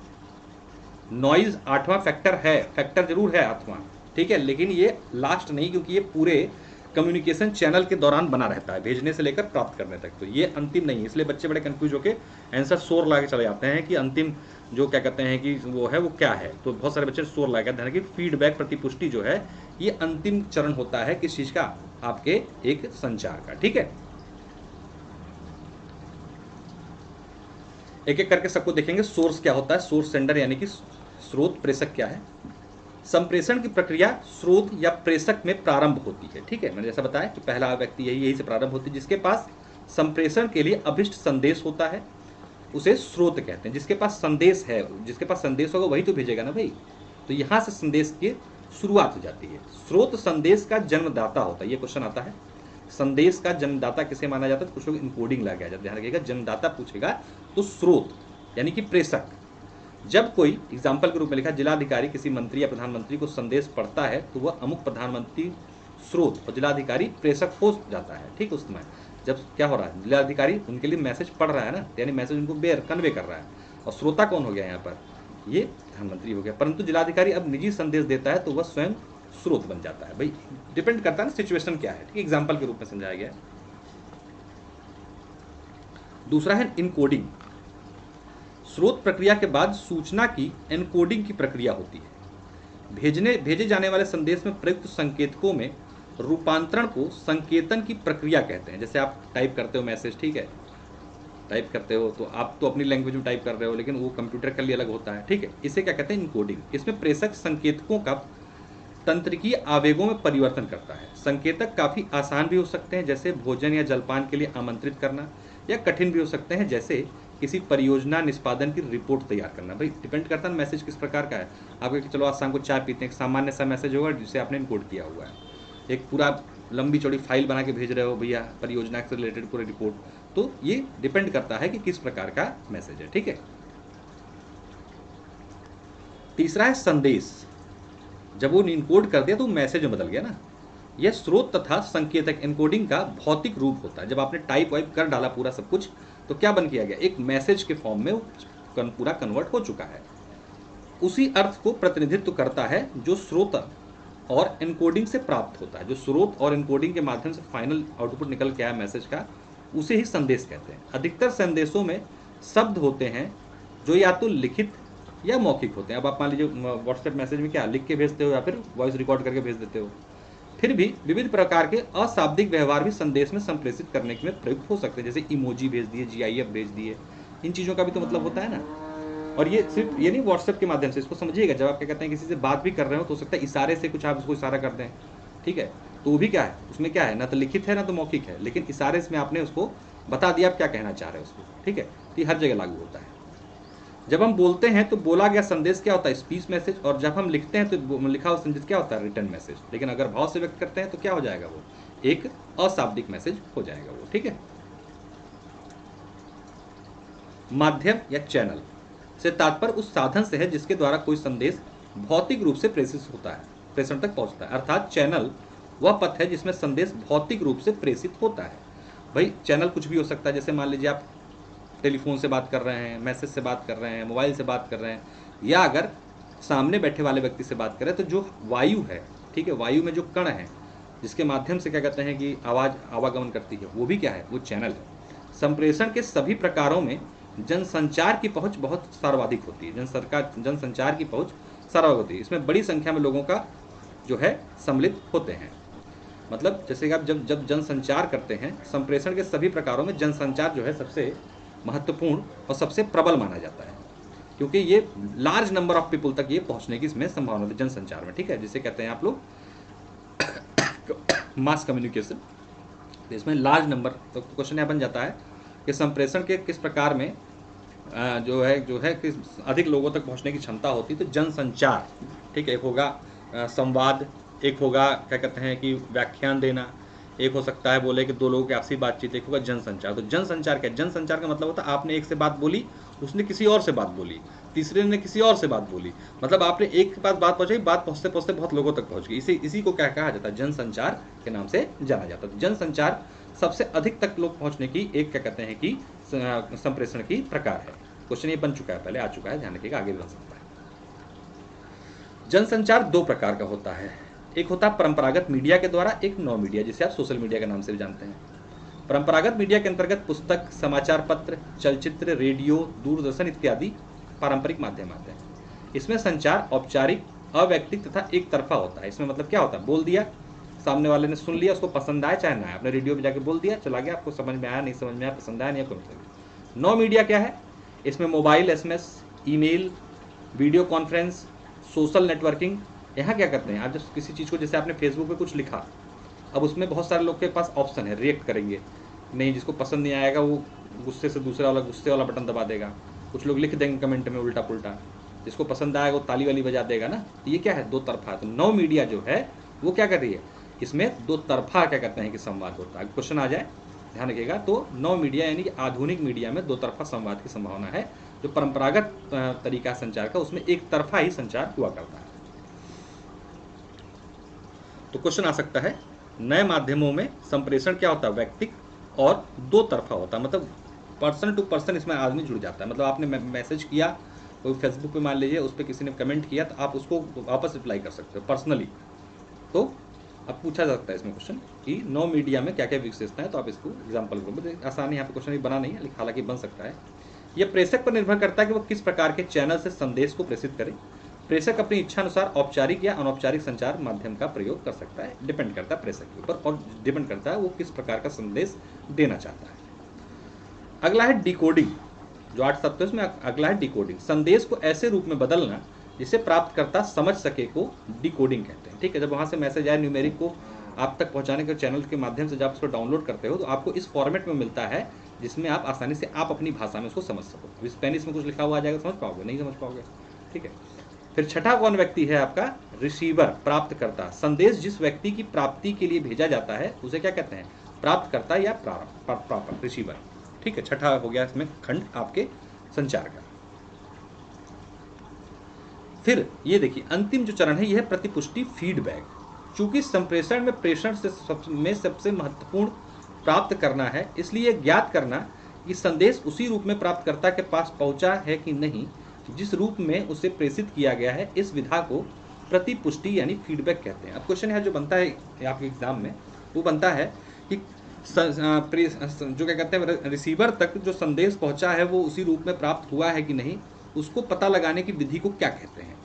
नॉइज 8वां फैक्टर है, फैक्टर जरूर है 8वां, ठीक है, लेकिन ये लास्ट नहीं, क्योंकि ये पूरे कम्युनिकेशन चैनल के दौरान बना रहता है, भेजने से लेकर प्राप्त करने तक। तो ये अंतिम नहीं है, इसलिए बच्चे बड़े कंफ्यूज होकर आंसर शोर ला के चले जाते हैं कि अंतिम जो क्या कहते हैं कि वो है वो क्या है। तो बहुत सारे बच्चे शोर ला के ध्यान कि फीडबैक प्रतिपुष्टि जो है ये अंतिम चरण होता है किस चीज का, आपके एक संचार का, ठीक है। एक एक करके सबको देखेंगे। सोर्स क्या होता है, सोर्स सेंडर यानी कि स्रोत, प्रेषक क्या है। संप्रेषण की प्रक्रिया स्रोत या प्रेषक में प्रारंभ होती है, ठीक है। मैंने जैसा बताया कि पहला व्यक्ति यही से प्रारंभ होती है, जिसके पास संप्रेषण के लिए अभिष्ट संदेश होता है उसे स्रोत कहते हैं। जिसके पास संदेश है, जिसके पास संदेश होगा वही तो भेजेगा ना भाई, तो यहाँ से संदेश की शुरुआत हो जाती है। स्रोत संदेश का जन्मदाता होता है, ये क्वेश्चन आता है, संदेश का जन्मदाता किसे माना जाता है, तो कुछ लोग इनकोडिंग लगा जाता है। ध्यान रखिएगा, जन्मदाता पूछेगा तो स्रोत यानी कि प्रेषक। जब कोई एग्जाम्पल के रूप में लिखा, जिलाधिकारी किसी मंत्री या प्रधानमंत्री को संदेश पढ़ता है तो वह अमुक प्रधानमंत्री स्रोत और जिलाधिकारी प्रेषक हो जाता है, ठीक। उस समय जब क्या हो रहा है, जिलाधिकारी उनके लिए मैसेज पढ़ रहा है ना, यानी मैसेज उनको कन्वे कर रहा है, और श्रोता कौन हो गया यहाँ पर, ये प्रधानमंत्री हो गया। परंतु जिलाधिकारी अब निजी संदेश देता है तो वह स्वयं स्रोत बन जाता है। भाई डिपेंड करता है ना सिचुएशन क्या है, ठीक है, एग्जाम्पल के रूप में समझाया गया है। दूसरा है इनकोडिंग। स्रोत प्रक्रिया के बाद सूचना की एनकोडिंग की प्रक्रिया होती है। भेजे जाने वाले संदेश में प्रयुक्त संकेतकों में रूपांतरण को संकेतन की प्रक्रिया कहते हैं। जैसे आप टाइप करते हो मैसेज, ठीक है, टाइप करते हो तो आप तो अपनी लैंग्वेज में टाइप कर रहे हो, लेकिन वो कंप्यूटर के लिए अलग होता है, ठीक है, इसे क्या कहते हैं, इनकोडिंग। इसमें प्रेषक संकेतकों का तंत्रिकीय आवेगों में परिवर्तन करता है। संकेतक काफ़ी आसान भी हो सकते हैं, जैसे भोजन या जलपान के लिए आमंत्रित करना, या कठिन भी हो सकते हैं, जैसे किसी परियोजना निष्पादन की रिपोर्ट तैयार करना। भाई डिपेंड करता है मैसेज किस प्रकार का है। आप कहें कि चलो आज शाम को चाय पीते हैं, एक सामान्य सा मैसेज होगा जिसे आपने इनकोड किया हुआ है। एक पूरा लंबी चौड़ी फाइल बना के भेज रहे हो भैया परियोजना से रिलेटेड पूरे रिपोर्ट, तो ये डिपेंड करता है कि किस प्रकार का मैसेज है, ठीक है। तीसरा है संदेश। जब वो इनकोड कर दिया तो मैसेज में बदल गया ना। यह स्रोत तथा संकेतक एनकोडिंग का भौतिक रूप होता है। जब आपने टाइप वाइप कर डाला पूरा सब कुछ, तो क्या बन किया गया, एक मैसेज के फॉर्म में पूरा कन्वर्ट हो चुका है। उसी अर्थ को प्रतिनिधित्व करता है जो स्रोत और एनकोडिंग से प्राप्त होता है। जो स्रोत और एनकोडिंग के माध्यम से फाइनल आउटपुट निकल के आया मैसेज का, उसे ही संदेश कहते हैं। अधिकतर संदेशों में शब्द होते हैं जो या तो लिखित या मौखिक होते हैं। अब आप मान लीजिए व्हाट्सएप मैसेज में क्या लिख के भेजते हो या फिर वॉइस रिकॉर्ड करके भेज देते हो। फिर भी विविध प्रकार के अशाब्दिक व्यवहार भी संदेश में संप्रेषित करने में प्रयुक्त हो सकते हैं, जैसे इमोजी भेज दिए, GIF भेज दिए, इन चीज़ों का भी तो मतलब होता है ना। और ये सिर्फ ये नहीं व्हाट्सएप के माध्यम से, इसको समझिएगा, जब आप क्या कहते हैं किसी से बात भी कर रहे हो तो हो सकता है इशारे से कुछ आप उसको इशारा कर दें, ठीक है, तो वो भी क्या है, उसमें क्या है, ना तो लिखित है ना तो मौखिक है, लेकिन इशारे से आपने उसको बता दिया आप क्या कहना चाह रहे हो उसको, ठीक है। तो ये हर जगह लागू होता है। जब हम बोलते हैं तो बोला गया संदेश क्या होता है, स्पीच मैसेज, और जब हम लिखते हैं तो लिखा हुआ संदेश क्या होता है, रिटर्न मैसेज। लेकिन अगर भाव से व्यक्त करते हैं तो क्या हो जाएगा, वो एक अशाब्दिक मैसेज हो जाएगा वो, ठीक है। माध्यम या चैनल से तात्पर्य उस साधन से है जिसके द्वारा कोई संदेश भौतिक रूप से प्रेषित होता है, प्रेषण तक पहुंचता है। अर्थात चैनल वह पथ है जिसमें संदेश भौतिक रूप से प्रेषित होता है। भाई चैनल कुछ भी हो सकता है, जैसे मान लीजिए आप टेलीफोन से बात कर रहे हैं, मैसेज से बात कर रहे हैं, मोबाइल से बात कर रहे हैं, या अगर सामने बैठे वाले व्यक्ति से बात करें तो जो वायु है, ठीक है, वायु में जो कण है जिसके माध्यम से क्या कहते हैं कि आवाज़ आवागमन करती है, वो भी क्या है, वो चैनल है। संप्रेषण के सभी प्रकारों में जनसंचार की पहुंच बहुत सर्वाधिक होती है। जनसंचार की पहुंच सर्वाधिक होती है। इसमें बड़ी संख्या में लोगों का जो है सम्मिलित होते हैं। मतलब जैसे कि आप जब जनसंचार करते हैं, संप्रेषण के सभी प्रकारों में जनसंचार जो है सबसे महत्वपूर्ण और सबसे प्रबल माना जाता है, क्योंकि ये लार्ज नंबर ऑफ पीपल तक ये पहुंचने की इसमें संभावना होती है जनसंचार में, ठीक है, जिसे कहते हैं आप लोग मास कम्युनिकेशन। इसमें लार्ज नंबर, तो क्वेश्चन यह बन जाता है कि संप्रेषण के किस प्रकार में जो है कि अधिक लोगों तक पहुंचने की क्षमता होती है। तो जनसंचार, ठीक है, एक होगा संवाद, एक होगा क्या कहते हैं कि व्याख्यान देना, एक हो सकता है बोले कि दो लोगों की आपसी बातचीत, एक होगा जनसंचार। तो जनसंचार क्या है, जनसंचार का मतलब होता है आपने एक से बात बोली, उसने किसी और से बात बोली, तीसरे ने किसी और से बात बोली, मतलब आपने एक के पास बात पहुंचाई, बात पहुंचते पहुंचते बहुत लोगों तक पहुंच गई। इसी को क्या कहा जाता है, जनसंचार के नाम से जाना जाता है। तो जनसंचार सबसे अधिक तक लोग पहुंचने की एक क्या कहते हैं कि संप्रेषण की प्रकार है। क्वेश्चन ये बन चुका है, पहले आ चुका है, ध्यान रखिएगा, आगे भी बन सकता है। जनसंचार दो प्रकार का होता है, एक होता है परंपरागत मीडिया के द्वारा, एक नव मीडिया जिसे आप सोशल मीडिया के नाम से भी जानते हैं। परंपरागत मीडिया के अंतर्गत पुस्तक, समाचार पत्र, चलचित्र, रेडियो, दूरदर्शन इत्यादि पारंपरिक माध्यम आते हैं। इसमें संचार औपचारिक, अवैयक्तिक तथा एक तरफा होता है। इसमें मतलब क्या होता है, बोल दिया, सामने वाले ने सुन लिया, उसको पसंद आया चाहे ना आया, आपने रेडियो पे जाके बोल दिया, चला गया, आपको समझ में आया नहीं समझ में आया, पसंद आया नहीं, कोई मतलब। नौ मीडिया क्या है, इसमें mobile, SMS, email, video conference, social networking. यहाँ क्या करते हैं, आप जब किसी चीज़ को, जैसे आपने फेसबुक पे कुछ लिखा, अब उसमें बहुत सारे लोग के पास ऑप्शन है, रिएक्ट करेंगे, नहीं जिसको पसंद नहीं आएगा वो गुस्से से दूसरे वाला गुस्से वाला बटन दबा देगा, कुछ लोग लिख देंगे कमेंट में उल्टा पुल्टा, जिसको पसंद आएगा वो ताली वाली बजा देगा ना। तो ये क्या है, दो तरफा। तो नौ मीडिया जो है वो क्या कर रही है, इसमें दो तरफा क्या कहते हैं कि संवाद होता है। क्वेश्चन आ जाए, ध्यान रखिएगा। तो नौ मीडिया यानी कि आधुनिक मीडिया में दो तरफा संवाद की संभावना है। जो परंपरागत तरीका संचार का, उसमें एक तरफा ही संचार हुआ करता है। तो क्वेश्चन आ सकता है, नए माध्यमों में संप्रेषण क्या होता है, वैयक्तिक और दो तरफा होता है, मतलब पर्सन टू पर्सन इसमें आदमी जुड़ जाता है। मतलब आपने मैसेज किया कोई फेसबुक पे मान लीजिए, उस पर किसी ने कमेंट किया तो आप उसको वापस रिप्लाई कर सकते हो पर्सनली। तो अब पूछा जा सकता है इसमें क्वेश्चन कि नौ मीडिया में क्या क्या विशेषता है, तो आप इसको एग्जाम्पल को आसान यहाँ पे क्वेश्चन भी बना नहीं है, लेकिन हालांकि बन सकता है। यह प्रेषक पर निर्भर करता है कि वो किस प्रकार के चैनल से संदेश को प्रेषित करे। प्रेषक अपनी इच्छा अनुसार औपचारिक या अनौपचारिक संचार माध्यम का प्रयोग कर सकता है, डिपेंड करता है प्रेषक के ऊपर और डिपेंड करता है वो किस प्रकार का संदेश देना चाहता है। अगला है डिकोडिंग, जो 8 शब्द है उसमें अगला है डिकोडिंग। संदेश को ऐसे रूप में बदलना जिसे प्राप्तकर्ता समझ सके को डिकोडिंग कहते हैं। ठीक है, जब वहाँ से मैसेज आए न्यूमेरिक को आप तक पहुँचाने के चैनल के माध्यम से जब उसको डाउनलोड करते हो तो आपको इस फॉर्मेट में मिलता है जिसमें आप आसानी से आप अपनी भाषा में उसको समझ सको। स्पेनिश में कुछ लिखा हुआ आ जाएगा, समझ पाओगे? नहीं समझ पाओगे। ठीक है, फिर छठा कौन व्यक्ति है आपका? रिसीवर, प्राप्तकर्ता। संदेश जिस व्यक्ति की प्राप्ति के लिए भेजा जाता है उसे क्या कहते हैं? प्राप्तकर्ता या प्रापक, रिसीवर। ठीक है, छठा हो गया इसमें खंड आपके संचार का। फिर ये देखिए अंतिम जो चरण है यह है प्रतिपुष्टि, फीडबैक। चूंकि संप्रेषण में प्रेषण से सबसे महत्वपूर्ण प्राप्त करना है, इसलिए ज्ञात करना कि संदेश उसी रूप में प्राप्तकर्ता के पास पहुंचा है कि नहीं जिस रूप में उसे प्रेषित किया गया है, इस विधा को प्रतिपुष्टि यानी फीडबैक कहते हैं। अब क्वेश्चन यहाँ जो बनता है आपके एग्जाम में वो बनता है कि जो क्या कहते हैं रिसीवर तक जो संदेश पहुंचा है वो उसी रूप में प्राप्त हुआ है कि नहीं, उसको पता लगाने की विधि को क्या कहते हैं?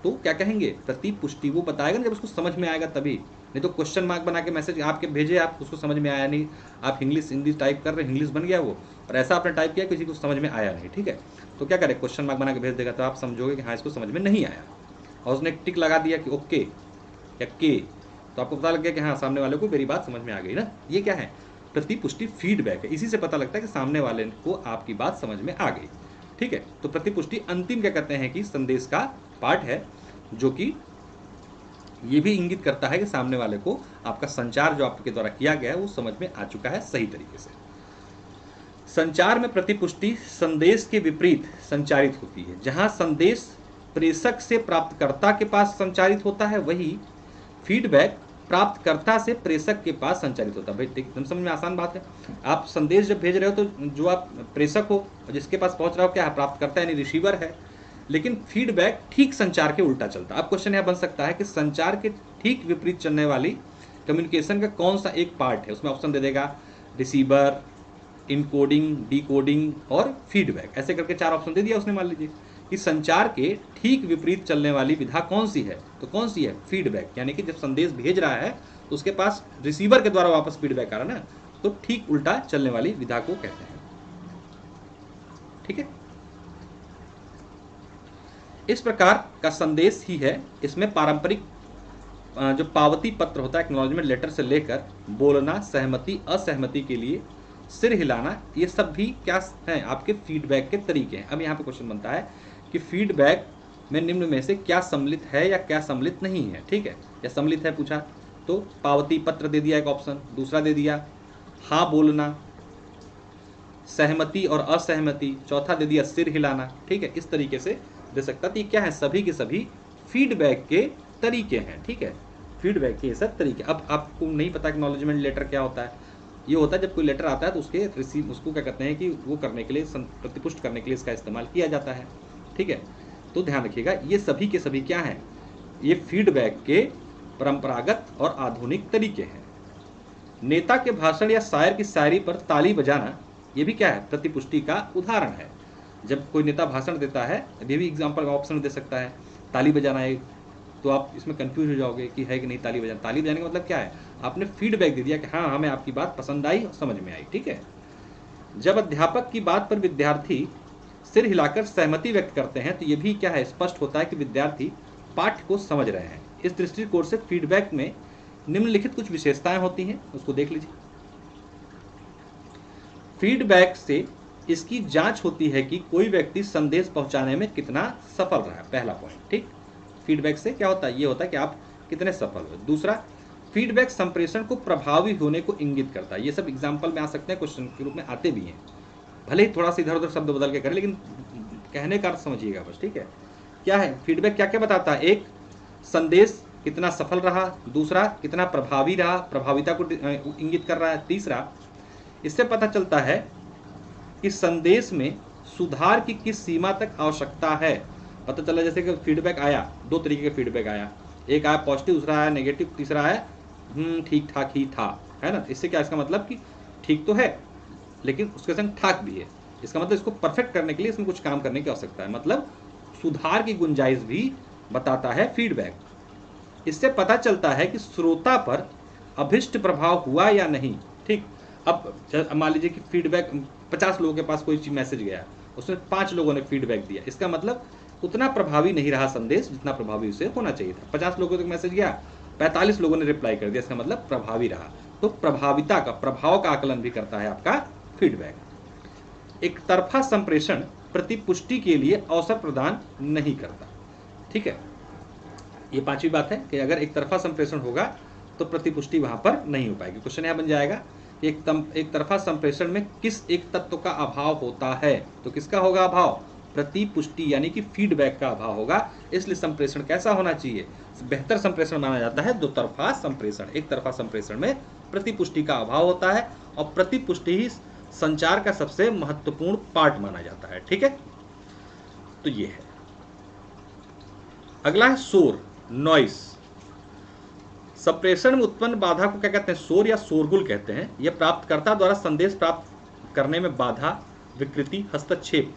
तो क्या कहेंगे? प्रतिपुष्टि। वो बताएगा ना जब उसको समझ में आएगा तभी, नहीं तो क्वेश्चन मार्क बना के मैसेज आपके भेजे, आप उसको समझ में आया नहीं, आप इंग्लिश टाइप कर रहे, इंग्लिश बन गया वो, और ऐसा आपने टाइप किया किसी को समझ में आया नहीं। ठीक है, तो क्या करें? क्वेश्चन मार्क बना के भेज देगा तो आप समझोगे कि हाँ इसको समझ में नहीं आया, और उसने टिक लगा दिया कि ओके या के, तो आपको पता लग गया कि हाँ सामने वाले को मेरी बात समझ में आ गई ना। ये क्या है? प्रतिपुष्टि, फीडबैक है। इसी से पता लगता है कि सामने वाले को आपकी बात समझ में आ गई। ठीक है, तो प्रतिपुष्टि अंतिम क्या कहते हैं कि संदेश का पार्ट है जो कि ये भी इंगित करता है कि सामने वाले को आपका संचार जो आपके द्वारा किया गया है वो समझ में आ चुका है सही तरीके से। संचार में प्रतिपुष्टि संदेश के विपरीत संचारित होती है। जहां संदेश प्रेषक से प्राप्तकर्ता के पास संचारित होता है, वही फीडबैक प्राप्तकर्ता से प्रेषक के पास संचारित होता है। भाई एकदम समझ में आसान बात है। आप संदेश जब भेज रहे हो तो जो आप प्रेषक हो और जिसके पास पहुंच रहा हो क्या है? प्राप्तकर्ता यानी रिसीवर है। लेकिन फीडबैक ठीक संचार के उल्टा चलता है। अब क्वेश्चन यह बन सकता है कि संचार के ठीक विपरीत चलने वाली कम्युनिकेशन का कौन सा एक पार्ट है? उसमें ऑप्शन दे देगा रिसीवर, इनकोडिंग, डिकोडिंग और फीडबैक, ऐसे करके 4 ऑप्शन दे दिया उसने। मान लीजिए कि संचार के ठीक विपरीत चलने वाली विधा कौन सी है? तो कौन सी है? फीडबैक। यानी कि जब संदेश भेज रहा है तो उसके पास रिसीवर के द्वारा वापस फीडबैक आ रहा है ना, तो ठीक उल्टा चलने वाली विधा को कहते हैं। ठीक है, इस प्रकार का संदेश ही है। इसमें पारंपरिक जो पावती पत्र होता है, एक्नॉलेजमेंट लेटर से लेकर बोलना, सहमति, असहमति के लिए सिर हिलाना, ये सब भी क्या हैं? आपके फीडबैक के तरीके हैं। अब यहाँ पे क्वेश्चन बनता है कि फीडबैक में निम्न में से क्या सम्मिलित है या क्या सम्मिलित नहीं है? ठीक है, या सम्मिलित है पूछा तो पावती पत्र दे दिया एक ऑप्शन, दूसरा दे दिया हाँ बोलना, सहमति और असहमति, चौथा दे दिया सिर हिलाना। ठीक है, इस तरीके से दे सकता है। तो ये क्या है? सभी के सभी फीडबैक के तरीके हैं। ठीक है, फीडबैक के सब तरीके। अब आपको नहीं पता कि एक्नॉलेजमेंट लेटर क्या होता है? ये होता है जब कोई लेटर आता है तो उसको क्या कहते हैं कि वो करने के लिए, प्रतिपुष्ट करने के लिए इसका इस्तेमाल किया जाता है। ठीक है, तो ध्यान रखिएगा ये सभी के सभी क्या हैं? ये फीडबैक के परंपरागत और आधुनिक तरीके हैं। नेता के भाषण या शायर की शायरी पर ताली बजाना, ये भी क्या है? प्रतिपुष्टि का उदाहरण है। जब कोई नेता भाषण देता है, ये भी एग्जाम्पल ऑप्शन दे सकता है, ताली बजाना है, तो आप इसमें कंफ्यूज हो जाओगे कि है कि नहीं ताली बजाना। ताली बजाने का मतलब क्या है? आपने फीडबैक दे दिया कि हाँ हमें आपकी बात पसंद आई, समझ में आई। ठीक है, जब अध्यापक की बात पर विद्यार्थी सिर हिलाकर सहमति व्यक्त करते हैं तो ये भी क्या है? स्पष्ट होता है कि विद्यार्थी पाठ्य को समझ रहे हैं। इस दृष्टिकोण से फीडबैक में निम्नलिखित कुछ विशेषताएं होती हैं, उसको देख लीजिए। फीडबैक से इसकी जांच होती है कि कोई व्यक्ति संदेश पहुंचाने में कितना सफल रहा है, पहला पॉइंट। ठीक, फीडबैक से क्या होता है? ये होता है कि आप कितने सफल हुए। दूसरा, फीडबैक संप्रेषण को प्रभावी होने को इंगित करता है। ये सब एग्जाम्पल में आ सकते हैं, क्वेश्चन के रूप में आते भी हैं, भले ही थोड़ा सा इधर उधर शब्द बदल के करें, लेकिन कहने का अर्थ समझिएगा बस। ठीक है, क्या है फीडबैक? क्या क्या बताता है? एक, संदेश कितना सफल रहा। दूसरा, कितना प्रभावी रहा, प्रभाविता को इंगित कर रहा है। तीसरा, इससे पता चलता है कि संदेश में सुधार की किस सीमा तक आवश्यकता है। पता चला जैसे कि फीडबैक आया, दो तरीके का फीडबैक आया, एक आया पॉजिटिव, दूसरा आया नेगेटिव, तीसरा आया ठीक ठाक ही था, है ना। इससे क्या, इसका मतलब कि ठीक तो है लेकिन उसके संग ठाक भी है। इसका मतलब इसको परफेक्ट करने के लिए इसमें कुछ काम करने की आवश्यकता है, मतलब सुधार की गुंजाइश भी बताता है फीडबैक। इससे पता चलता है कि श्रोता पर अभिष्ट प्रभाव हुआ या नहीं। ठीक, अब मान लीजिए कि फीडबैक 50 लोगों के पास कोई चीज मैसेज गया, उसमें 5 लोगों ने फीडबैक दिया, इसका मतलब उतना प्रभावी नहीं रहा संदेश जितना प्रभावी उसे होना चाहिए था। 50 लोगों तक मैसेज गया, 45 लोगों ने रिप्लाई कर दिया, इसका मतलब प्रभावी रहा। तो प्रभाविता का, प्रभाव का आकलन भी करता है आपका फीडबैक। एक तरफा संप्रेषण प्रतिपुष्टि के लिए अवसर प्रदान नहीं करता। ठीक है, ये पांचवी बात है कि अगर एक तरफा संप्रेषण होगा तो प्रतिपुष्टि वहां पर नहीं हो पाएगी। क्वेश्चन यहां बन जाएगा, एक तरफा संप्रेषण में किस एक तत्व का अभाव होता है, तो किसका होगा अभाव, प्रतिपुष्टि यानी कि फीडबैक का अभाव होगा। इसलिए संप्रेषण कैसा होना चाहिए, बेहतर संप्रेषण माना जाता है दो तरफा संप्रेषण। एक तरफा संप्रेषण में प्रतिपुष्टि का अभाव होता है और प्रतिपुष्टि ही संचार का सबसे महत्वपूर्ण पार्ट माना जाता है। ठीक है, तो ये है। अगला है शोर, नॉइस। संप्रेषण में उत्पन्न बाधा को क्या कहते हैं, शोर या शोरगुल कहते हैं। यह प्राप्तकर्ता द्वारा संदेश प्राप्त करने में बाधा, विकृति, हस्तक्षेप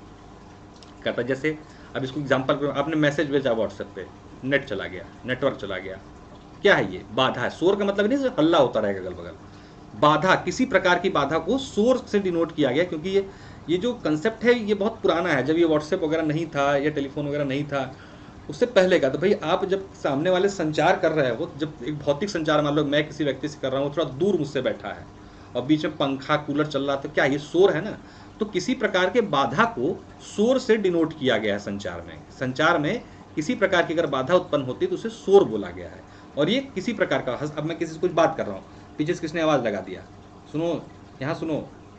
करता है। जैसे अब इसको एग्जांपल, आपने मैसेज भेजा व्हाट्सएप पे, नेट चला गया, नेटवर्क चला गया, क्या है ये, बाधा है। शोर का मतलब नहीं सिर्फ हल्ला होता रहेगा अगल बगल, बाधा, किसी प्रकार की बाधा को शोर से डिनोट किया गया। क्योंकि ये जो कंसेप्ट है ये बहुत पुराना है, जब ये व्हाट्सएप वगैरह नहीं था या टेलीफोन वगैरह नहीं था, उससे पहले का। तो भाई आप जब सामने वाले संचार कर रहे हो, जब एक भौतिक संचार मान लो मैं किसी व्यक्ति से कर रहा हूँ, थोड़ा दूर मुझसे बैठा है और बीच में पंखा कूलर चल रहा, तो क्या ये शोर है ना। तो किसी प्रकार के बाधा को शोर से डिनोट किया गया है संचार में। संचार में किसी प्रकार की अगर बाधा उत्पन्न होती है तो उसे शोर बोला गया है। और ये किसी प्रकार का, अब मैं किसी से कुछ बात कर रहा हूँ, पीछे से किसने आवाज़ लगा दिया, सुनो यहाँ सुनो,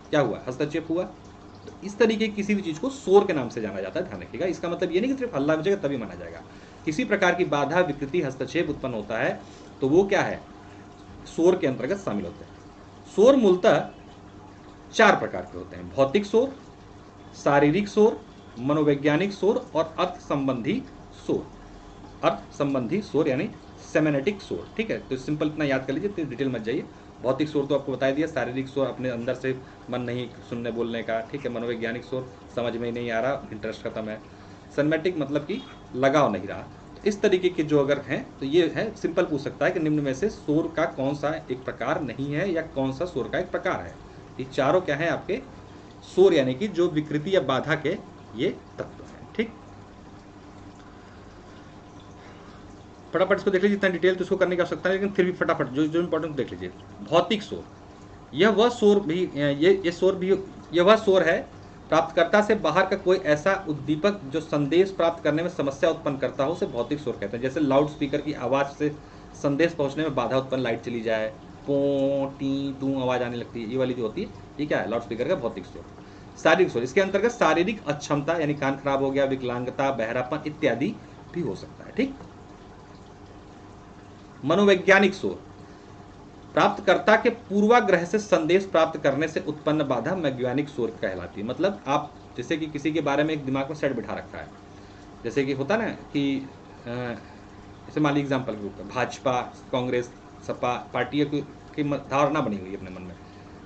क्या हुआ, हस्तक्षेप हुआ। तो इस तरीके की किसी भी चीज़ को शोर के नाम से जाना जाता है, ध्यान रखिएगा। इसका मतलब ये नहीं कि सिर्फ हल्ला बजेगा तभी माना जाएगा। किसी प्रकार की बाधा, विकृति, हस्तक्षेप उत्पन्न होता है तो वो क्या है, शोर के अंतर्गत शामिल होते हैं। शोर मूलतः 4 प्रकार के होते हैं, भौतिक शोर, शारीरिक शोर, मनोवैज्ञानिक शोर और अर्थ संबंधी शोर। अर्थ संबंधी शोर यानी सेमेनेटिक शोर। ठीक है, तो सिंपल इतना याद कर लीजिए, तो डिटेल मत जाइए। भौतिक शोर तो आपको बता दिया, शारीरिक शोर अपने अंदर से मन नहीं सुनने बोलने का। ठीक है, मनोवैज्ञानिक शोर समझ में ही नहीं आ रहा, इंटरेस्ट खत्म है। सेमेनेटिक मतलब कि लगाव नहीं रहा। इस तरीके के जो अगर हैं तो ये है, सिंपल पूछ सकता है कि निम्न में से शोर का कौन सा एक प्रकार नहीं है या कौन सा शोर का एक प्रकार है। ये चारों क्या है आपके शोर यानी कि जो विकृति या बाधा के ये तत्व हैं। ठीक, फटाफट इसको देख लीजिए, जितना डिटेल तो इसको करने की आवश्यकता है, लेकिन फिर भी फटाफट जो जो इंपॉर्टेंट देख लीजिए। भौतिक शोर, यह वह शोर भी यह वह शोर है प्राप्तकर्ता से बाहर का कोई ऐसा उद्दीपक जो संदेश प्राप्त करने में समस्या उत्पन्न करता हो, उसे भौतिक शोर कहते हैं। जैसे लाउड स्पीकर की आवाज़ से संदेश पहुंचने में बाधा उत्पन्न, लाइट चली जाए, पो टी टू आवाज़ आने लगती है, ये वाली जो होती है, ये क्या है, लाउड स्पीकर का भौतिक शोर। शारीरिक शोर, इसके अंतर्गत शारीरिक अक्षमता यानी कान खराब हो गया, विकलांगता, बहरापन इत्यादि भी हो सकता है। ठीक, मनोवैज्ञानिक शोर, प्राप्तकर्ता के पूर्वाग्रह से संदेश प्राप्त करने से उत्पन्न बाधा वैज्ञानिक शोर कहलाती है। मतलब आप जैसे कि किसी के बारे में एक दिमाग में सेट बिठा रखा है, जैसे कि होता ना कि जैसे मान लीजिए एग्जाम्पल के ऊपर भाजपा, कांग्रेस, सपा पार्टियों की धारणा बनी हुई है अपने मन में,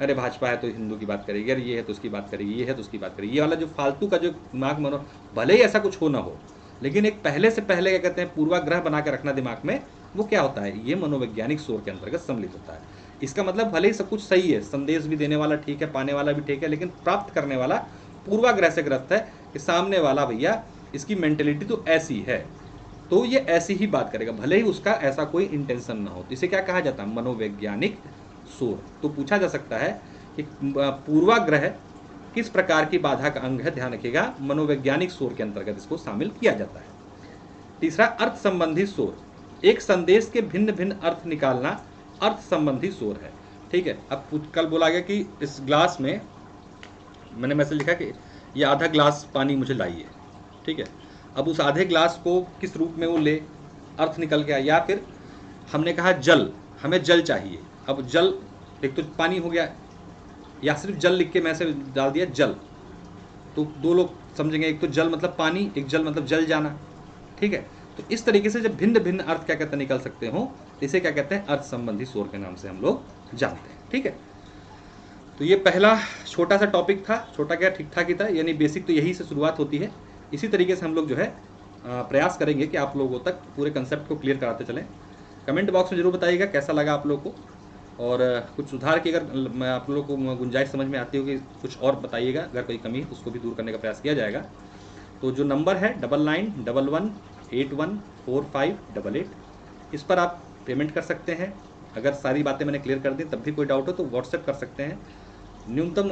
अरे भाजपा है तो हिंदू की बात करेगी, अरे ये है तो उसकी बात करेगी, ये है तो उसकी बात करेगी। ये वाला जो फालतू का जो दिमाग में, भले ही ऐसा कुछ हो ना हो, लेकिन एक पहले से पहले क्या कहते हैं पूर्वाग्रह बना के रखना दिमाग में, वो क्या होता है, ये मनोवैज्ञानिक शोर के अंतर्गत सम्मिलित होता है। इसका मतलब भले ही सब कुछ सही है, संदेश भी देने वाला ठीक है, पाने वाला भी ठीक है, लेकिन प्राप्त करने वाला पूर्वाग्रह से ग्रस्त है कि सामने वाला भैया इसकी मेंटेलिटी तो ऐसी है, तो ये ऐसी ही बात करेगा, भले ही उसका ऐसा कोई इंटेंशन ना हो। तो इसे क्या कहा जाता है, मनोवैज्ञानिक शोर। तो पूछा जा सकता है कि पूर्वाग्रह किस प्रकार की बाधा का अंग है, ध्यान रखिएगा, मनोवैज्ञानिक शोर के अंतर्गत इसको शामिल किया जाता है। तीसरा, अर्थ संबंधी शोर, एक संदेश के भिन्न भिन्न अर्थ निकालना अर्थ संबंधी शोर है। ठीक है, अब कल बोला गया कि इस ग्लास में, मैंने मैसेज लिखा कि ये आधा ग्लास पानी मुझे लाइए। ठीक है, अब उस आधे ग्लास को किस रूप में वो ले, अर्थ निकल गया। या फिर हमने कहा जल, हमें जल चाहिए, अब जल एक तो पानी हो गया, या सिर्फ जल लिख के मैं से डाल दिया जल, तो दो लोग समझेंगे, एक तो जल मतलब पानी, एक जल मतलब जल जाना, ठीक है। तो इस तरीके से जब भिन्न भिन्न अर्थ क्या कहते हैं निकल सकते हो, इसे क्या कहते हैं अर्थ संबंधी शोर के नाम से हम लोग जानते हैं, ठीक है। तो ये पहला छोटा सा टॉपिक था, छोटा क्या ठीक ठाक ही था, यानी बेसिक तो यही से शुरुआत होती है। इसी तरीके से हम लोग जो है प्रयास करेंगे कि आप लोगों तक पूरे कंसेप्ट को क्लियर कराते चलें। कमेंट बॉक्स में जरूर बताइएगा कैसा लगा आप लोगों को, और कुछ सुधार की अगर आप लोगों को गुंजाइश समझ में आती हो कि कुछ और बताइएगा, अगर कोई कमी है तो उसको भी दूर करने का प्रयास किया जाएगा। तो जो नंबर है 9911814588, इस पर आप पेमेंट कर सकते हैं। अगर सारी बातें मैंने क्लियर कर दी तब भी कोई डाउट हो तो व्हाट्सएप कर सकते हैं। न्यूनतम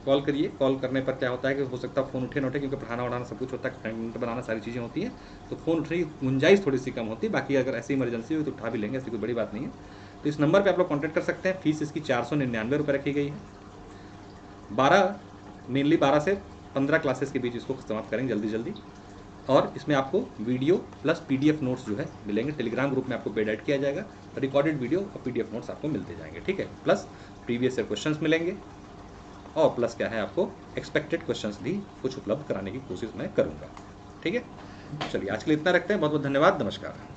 कॉल करिए, कॉल करने पर क्या होता है कि हो सकता है फ़ोन उठे न उठे, क्योंकि पढ़ाना वढ़ाना सब कुछ होता है, कंटेंट बनाना सारी चीज़ें होती हैं, तो फ़ोन उठने की गुंजाइश थोड़ी सी कम होती है। बाकी अगर ऐसी इमरजेंसी हो तो उठा भी लेंगे, ऐसी कोई बड़ी बात नहीं है। तो इस नंबर पर आप लोग कॉन्टैक्ट कर सकते हैं। फीस इसकी 499 रुपये रखी गई है। 12 से 15 क्लासेस के बीच इसको समाप्त करेंगे जल्दी, और इसमें आपको वीडियो प्लस PDF नोट्स जो है मिलेंगे। टेलीग्राम ग्रुप में आपको पेड ऐड किया जाएगा, रिकॉर्डेड वीडियो और PDF नोट्स आपको मिलते जाएंगे, ठीक है। प्लस प्रीवियस ईयर क्वेश्चंस मिलेंगे, और प्लस क्या है आपको एक्सपेक्टेड क्वेश्चंस भी कुछ उपलब्ध कराने की कोशिश मैं करूँगा, ठीक है। चलिए आज के लिए इतना रखते हैं। बहुत बहुत धन्यवाद, नमस्कार।